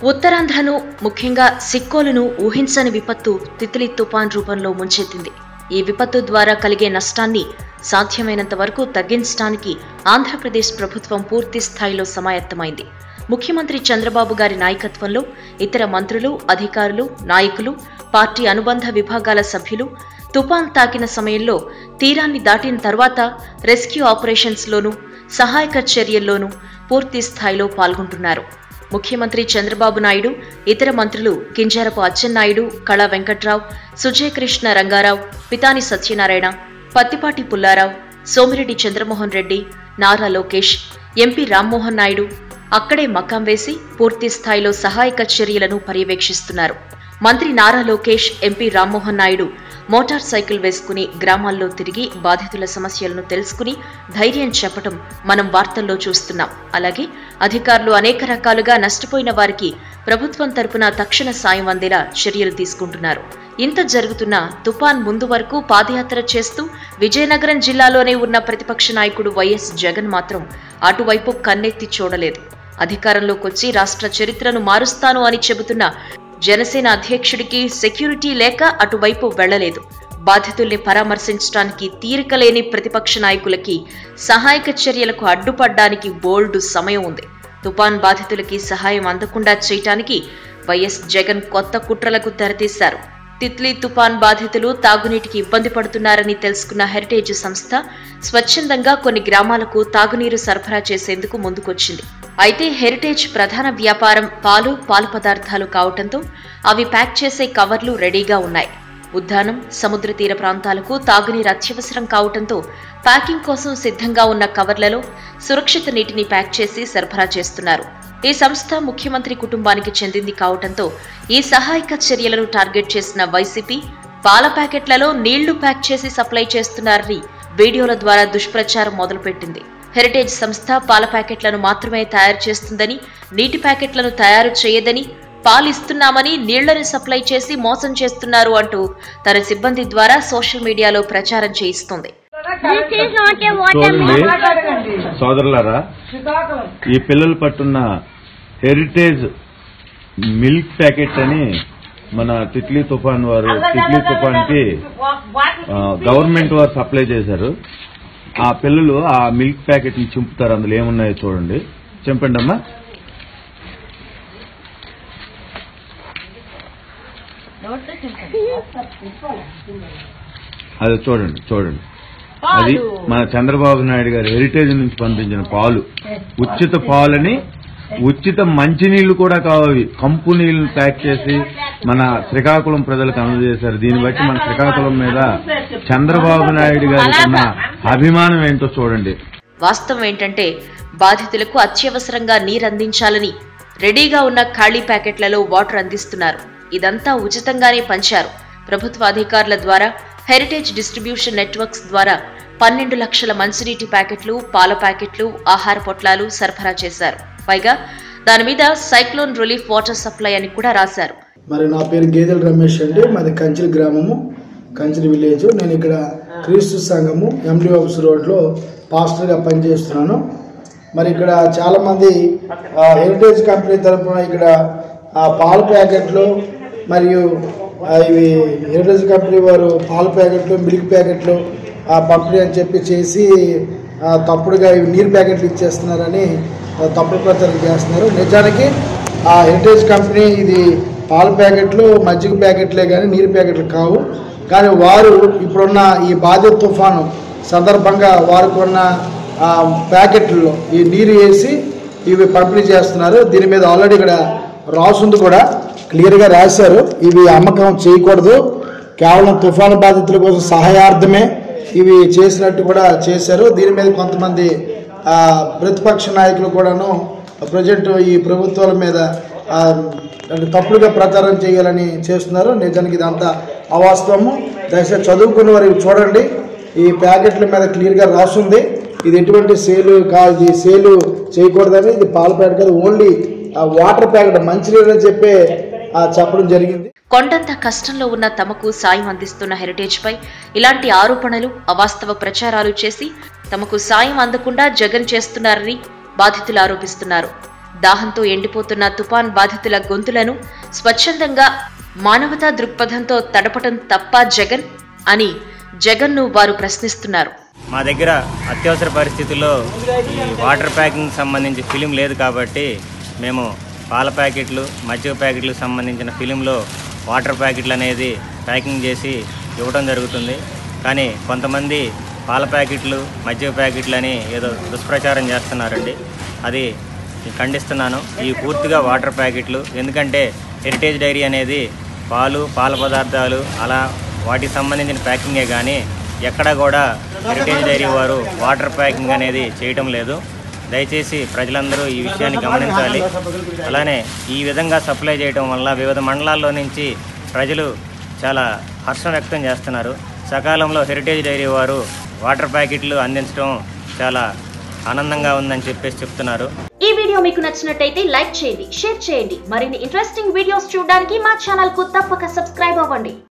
ఉత్తరాంధ్రను ముఖ్యంగా సిక్కోలును ఊహించని విపత్తు తిత్లీ తుపాన్ రూపంలో ముంచెత్తింది. ఈ విపత్తు ద్వారా కలిగే నష్టాన్ని సాధ్యమైనంత వరకు తగ్గించడానికి ఆంధ్రప్రదేశ్ ప్రభుత్వం పూర్తి స్థాయిలో సమాయత్తమైంది. ముఖ్యమంత్రి చంద్రబాబు గారి నాయకత్వంలో ఇతర మంత్రులు, అధికారులు, నాయకులు, పార్టీ అనుబంధ విభాగాల సభ్యులు తుపాన్ తాకిన సమయంలో తీరాన్ని దాటిన తర్వాత రెస్క్యూ ఆపరేషన్స్లోనూ సహాయక చర్యల్లోనూ పూర్తి స్థాయిలో పాల్గొంటున్నారు. ముఖ్యమంత్రి చంద్రబాబు నాయుడు, ఇతర మంత్రులు కింజారపు అచ్చెన్నాయుడు, కళా వెంకట్రావు, సుజయకృష్ణ రంగారావు, పితాని సత్యనారాయణ, పత్తిపాటి పుల్లారావు, సోమిరెడ్డి చంద్రమోహన్ రెడ్డి, నారా లోకేష్, ఎంపీ రామ్మోహన్ నాయుడు అక్కడే మకాం వేసి పూర్తి స్థాయిలో సహాయక చర్యలను పర్యవేక్షిస్తున్నారు. మంత్రి Nara Lokesh, MP Rammohan Naidu motor cycle వేసుకుని గ్రామాల్లో తిరిగి బాధితుల సమస్యలను తెలుసుకుని ధైర్యం చెప్పటం మనం వార్తల్లో చూస్తున్నాం. అలాగే అధికారులు అనేక రకాలుగా నష్టపోయిన వారికి ప్రభుత్వం తరపున తక్షణ సాయం అందేలా చర్యలు తీసుకుంటున్నారు. ఇంత జరుగుతున్న తుపాన్ ముందు వరకు పాదయాత్ర చేస్తూ విజయనగరం జిల్లాలోనే ఉన్న ప్రతిపక్ష నాయకుడు వైఎస్ జగన్ మాత్రం అటువైపు కన్నెత్తి చూడలేదు. అధికారంలోకొచ్చి రాష్ట్ర చరిత్రను మారుస్తాను అని చెబుతున్న జనసేన అధ్యక్షుడికి సెక్యూరిటీ లేక అటువైపు వెళ్లలేదు. బాధితుల్ని పరామర్శించడానికి తీరికలేని ప్రతిపక్ష నాయకులకి సహాయక చర్యలకు అడ్డుపడ్డానికి బోల్డు సమయం ఉంది. తుపాన్ బాధితులకి సహాయం అందకుండా చేయటానికి వైఎస్ జగన్ కొత్త కుట్రలకు తెరతీశారు. తిత్లీ తుపాన్ బాధితులు తాగునీటికి ఇబ్బంది పడుతున్నారని తెలుసుకున్న హెరిటేజ్ సంస్థ స్వచ్ఛందంగా కొన్ని గ్రామాలకు తాగునీరు సరఫరా చేసేందుకు ముందుకొచ్చింది. అయితే హెరిటేజ్ ప్రధాన వ్యాపారం పాలు పదార్థాలు కావటంతో అవి ప్యాక్ చేసే కవర్లు రెడీగా ఉన్నాయి. ఉద్దానం, సముద్ర తీర ప్రాంతాలకు తాగునీరు అత్యవసరం కావటంతో ప్యాకింగ్ కోసం సిద్ధంగా ఉన్న కవర్లలో సురక్షిత నీటిని ప్యాక్ చేసి సరఫరా చేస్తున్నారు. ఈ సంస్థ ముఖ్యమంత్రి కుటుంబానికి చెందింది కావటంతో ఈ సహాయక చర్యలను టార్గెట్ చేసిన వైసీపీ పాల ప్యాకెట్లలో నీళ్లు ప్యాక్ చేసి సప్లై చేస్తున్నారని వీడియోల ద్వారా దుష్ప్రచారం మొదలుపెట్టింది. హెరిటేజ్ సంస్థ పాల ప్యాకెట్లను మాత్రమే తయారు చేస్తుందని, నీటి ప్యాకెట్లను తయారు చేయదని, పాలు ఇస్తున్నామని నీళ్లను సప్లై చేసి మోసం చేస్తున్నారు అంటూ తన సిబ్బంది ద్వారా సోషల్ మీడియాలో ప్రచారం చేయిస్తోంది. సోదరులారా, ఈ పిల్లలు పట్టున్న హెరిటేజ్ మిల్క్ ప్యాకెట్ అని మన తిత్లీ తుఫాన్కి గవర్నమెంట్ వారు సప్లై చేశారు. ఆ పిల్లలు ఆ మిల్క్ ప్యాకెట్ ని చింపుతారు. అందులో ఏమున్నాయో చూడండి. చింపండి అమ్మా. అది చూడండి. అది మన చంద్రబాబు నాయుడు గారు హెరిటేజ్ నుంచి పంపించిన పాలు, ఉచిత పాలని, ఉచిత మంచినీళ్లు కూడా కావాలి, కంపు నీళ్లను ప్యాక్ చేసి మన శ్రీకాకుళం ప్రజలకు అందజేశారు. దీన్ని బట్టి మన శ్రీకాకుళం మీద చంద్రబాబు నాయుడు గారికి ఉన్న అభిమానం ఏంటో చూడండి. వాస్తవం ఏంటంటే బాధితులకు అత్యవసరంగా నీరందించాలని రెడీగా ఉన్న ఖాళీ ప్యాకెట్లలో వాటర్ అందిస్తున్నారు. ఇదంతా ఉచితంగానే పంచారు. ప్రభుత్వ అధికారుల ద్వారా హెరిటేజ్ డిస్ట్రిబ్యూషన్ నెట్వర్క్స్ ద్వారా 12 లక్షల మంచినీటి ప్యాకెట్లు, పాల ప్యాకెట్లు, ఆహార పొట్లాలు సరఫరా చేశారు. పైగా దాని మీద సైక్లోన్ రిలీఫ్ వాటర్ సప్లై అని కూడా రాశారు. మరి నా పేరు గేదెల రమేష్ అండి. మాది కంచిలి గ్రామము, కంచిలి విలేజ్. నేను ఇక్కడ క్రీస్తు సంఘము ఎండి హౌస్ రోడ్లో పాస్టర్గా పనిచేస్తున్నాను. మరి ఇక్కడ చాలా మంది హెరిటేజ్ కంపెనీ తరఫున ఇక్కడ పాల ప్యాకెట్లు మరియు ఇవి హెరిటేజ్ కంపెనీ వారు పాల ప్యాకెట్లు, మిల్క్ ప్యాకెట్లు పంపిణీ అని చెప్పి చేసి తప్పుడుగా ఇవి నీరు ప్యాకెట్లు ఇచ్చేస్తున్నారని తప్పుడు ప్రచారం చేస్తున్నారు. నిజానికి ఆ హెరిటేజ్ కంపెనీ ఇది పాల ప్యాకెట్లు, మజ్జిగ ప్యాకెట్లే కానీ నీరు ప్యాకెట్లు కావు. కానీ వారు ఇప్పుడున్న ఈ బాధిత తుఫాను సందర్భంగా వారికి ఉన్న ప్యాకెట్లలో ఈ నీరు వేసి ఇవి పంపిణీ చేస్తున్నారు. దీని మీద ఆల్రెడీ ఇక్కడ రాసుంది కూడా, క్లియర్గా రాశారు. ఇవి అమ్మకం చేయకూడదు, కేవలం తుఫాను బాధితుల కోసం సహాయార్థమే ఇవి చేసినట్టు కూడా చేశారు. దీని మీద కొంతమంది ప్రతిపక్ష నాయకులు కూడాను ప్రజెంట్ ఈ ప్రభుత్వాల మీద తప్పుడుగా ప్రచారం చేయాలని చేస్తున్నారు. నిజానికి ఇదంతా అవాస్తవము. దయచేసి చదువుకున్న వారు చూడండి. ఈ ప్యాకెట్ల మీద క్లియర్గా రాసుంది. ఇది ఎటువంటి సేలు కాదు, ఇది సేలు చేయకూడదని. ఇది పాల ప్యాకెట్ కాదు, ఓన్లీ వాటర్ ప్యాకెట్, మంచినీళ్ళు అని చెప్పడం జరిగింది. కొండంత కష్టంలో ఉన్న తమకు సాయం అందిస్తున్న హెరిటేజ్ పై ఇలాంటి ఆరోపణలు, అవాస్తవ ప్రచారాలు చేసి తమకు సాయం అందకుండా జగన్ చేస్తున్నారని బాధితులు ఆరోపిస్తున్నారు. దాహంతో ఎండిపోతున్న తుఫాన్ బాధితుల గొంతులను స్వచ్ఛందంగా మానవతా దృక్పథంతో తడపటం తప్ప జగన్ అని జగన్ను వారు ప్రశ్నిస్తున్నారు. మా దగ్గర అత్యవసర పరిస్థితుల్లో ఈ వాటర్ ప్యాకింగ్ సంబంధించి ఫిలిం లేదు కాబట్టి మేము పాల ప్యాకెట్లు, మజ్జిగ ప్యాకెట్లకు సంబంధించిన ఫిలింలో వాటర్ ప్యాకెట్లు అనేది ప్యాకింగ్ చేసి ఇవ్వడం జరుగుతుంది. కానీ కొంతమంది పాల ప్యాకెట్లు, మజ్జిగ ప్యాకెట్లు అని ఏదో దుష్ప్రచారం చేస్తున్నారండి. అది ఖండిస్తున్నాను. ఈ పూర్తిగా వాటర్ ప్యాకెట్లు, ఎందుకంటే హెరిటేజ్ డైరీ అనేది పాలు, పాల పదార్థాలు అలా వాటికి సంబంధించిన ప్యాకింగే కానీ ఎక్కడా కూడా హెరిటేజ్ డైరీ వారు వాటర్ ప్యాకింగ్ అనేది చేయటం లేదు. దయచేసి ప్రజలందరూ ఈ విషయాన్ని గమనించాలి. అలానే ఈ విధంగా సప్లై చేయడం వల్ల వివిధ మండలాల్లో నుంచి ప్రజలు చాలా హర్షం వ్యక్తం చేస్తున్నారు. సకాలంలో హెరిటేజ్ డైరీ వారు వాటర్ ప్యాకెట్లు అందించడం చాలా ఆనందంగా ఉందని చెప్తున్నారు. ఈ వీడియో మీకు నచ్చినట్టయితే లైక్ చేయండి, షేర్ చేయండి. మరిన్ని ఇంట్రెస్టింగ్ వీడియోస్ చూడడానికి మా ఛానల్ కు తప్పక సబ్స్క్రైబ్ అవ్వండి.